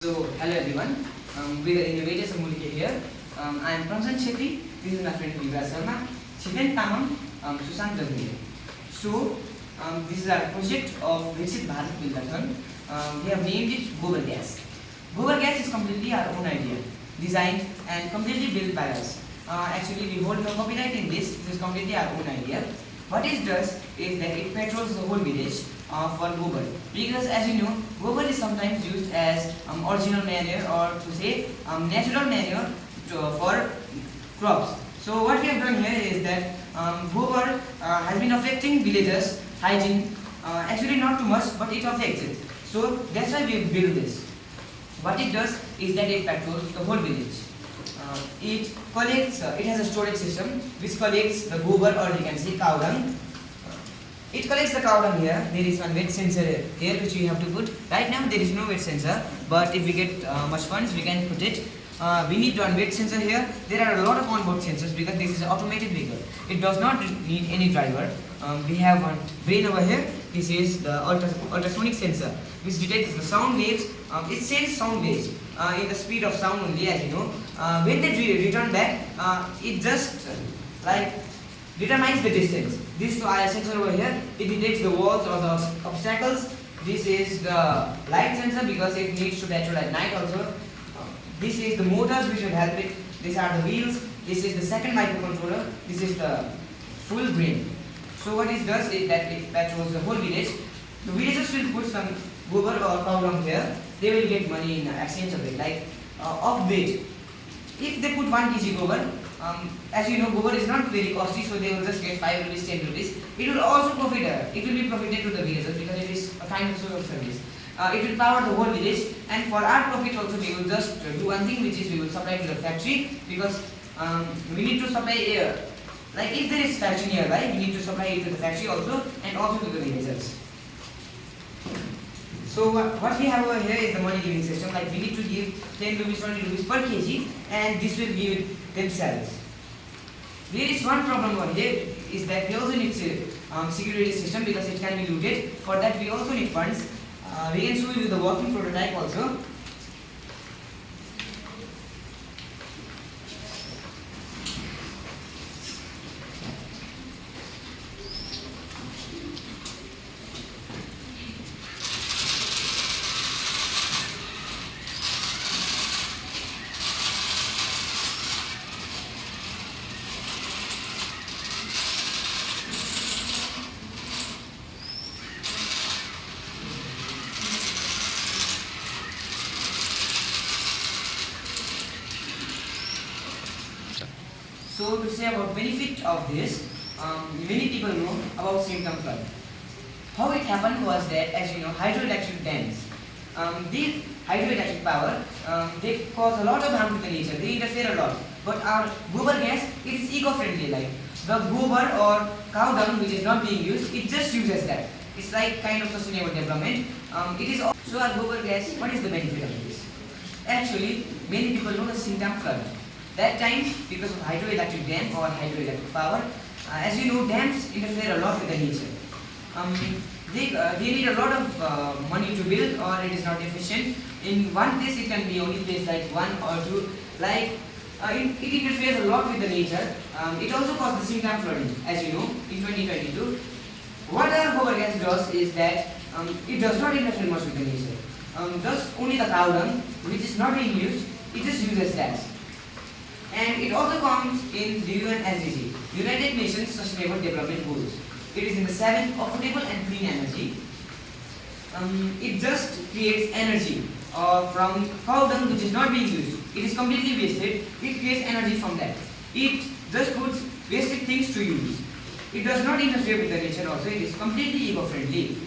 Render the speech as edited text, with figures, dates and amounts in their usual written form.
So, hello everyone. We are innovators Amulike here. I am Pramsan Chetty. This is my friend Viva Sharma, Chiven Tamam, Sushant Jagmir. So, this is our project of Viksit Bharat Buildathon. We have named it Gobar Gas. Gobar Gas is completely our own idea, designed and completely built by us. Actually, we hold no copyright in this. This is completely our own idea. What it does is that it patrols the whole village for gobar, because as you know, gobar is sometimes used as original manure, or to say natural manure for crops. So what we have done here is that gobar has been affecting villagers' hygiene. Actually not too much, but it affects it. So that's why we built this. What it does is that it patrols the whole village. It collects, it has a storage system which collects the gobar, or you can say cow dung. It collects the cow dung here. There is one weight sensor here which we have to put. Right now there is no weight sensor, but if we get much funds, we can put it. We need one weight sensor here. There are a lot of onboard sensors because this is an automated vehicle. It does not need any driver. We have one brain over here. This is the ultrasonic sensor which detects the sound waves. It sends sound waves in the speed of sound only, as you know. When they return back, it just like determines the distance. This sensor over here, it detects the walls or the obstacles. This is the light sensor because it needs to patrol at night also. This is the motors which will help it. These are the wheels. This is the second microcontroller. This is the full brain. So what it does is that it patrols the whole village. The villagers will put some gobar or cow dung here. They will get money in exchange of it, like of weight. If they put 1 kg gobar, as you know, gobar is not very costly, so they will just get 5 rupees, 10 rupees. It will also profit. It will be profited to the villagers because it is a kind of social service. It will power the whole village, and for our profit also we will just do one thing, which is we will supply to the factory, because we need to supply air. Like if there is factory nearby, we need to supply it to the factory also, and also to the villagers. So what we have over here is the money giving system. Like we need to give 10 rupees, 20 rupees per kg, and this will give themselves. There is one problem over here, is that we also need security system because it can be looted. For that we also need funds. We can show you the working prototype also. So to say about benefit of this, many people know about symptom flood. How it happened was that, as you know, hydroelectric dams, these hydroelectric power, they cause a lot of harm to the nature. They interfere a lot. But our gobar gas, it is eco-friendly. Like the gobar or cow dung, which is not being used, it just uses that. It's like kind of sustainable development. It is also. So our gobar gas, what is the benefit of this? Actually, many people know the symptom flood. That time, because of hydroelectric dam or hydroelectric power, as you know, dams interfere a lot with the nature. They need a lot of money to build, or it is not efficient. In one place, it can be only placed like 1 or 2. Like it interferes a lot with the nature. It also causes the symptom flooding, as you know, in 2022. What our gobar gas does is that it does not interfere much with the nature. Just only the cow dung, which is not being used, it just uses that. And it also comes in the UN SDG, United Nations Sustainable Development Goals. It is in the 7th, affordable and clean energy. It just creates energy from cow dung which is not being used. It is completely wasted. It creates energy from that. It just puts wasted things to use. It does not interfere with the nature also. It is completely eco-friendly.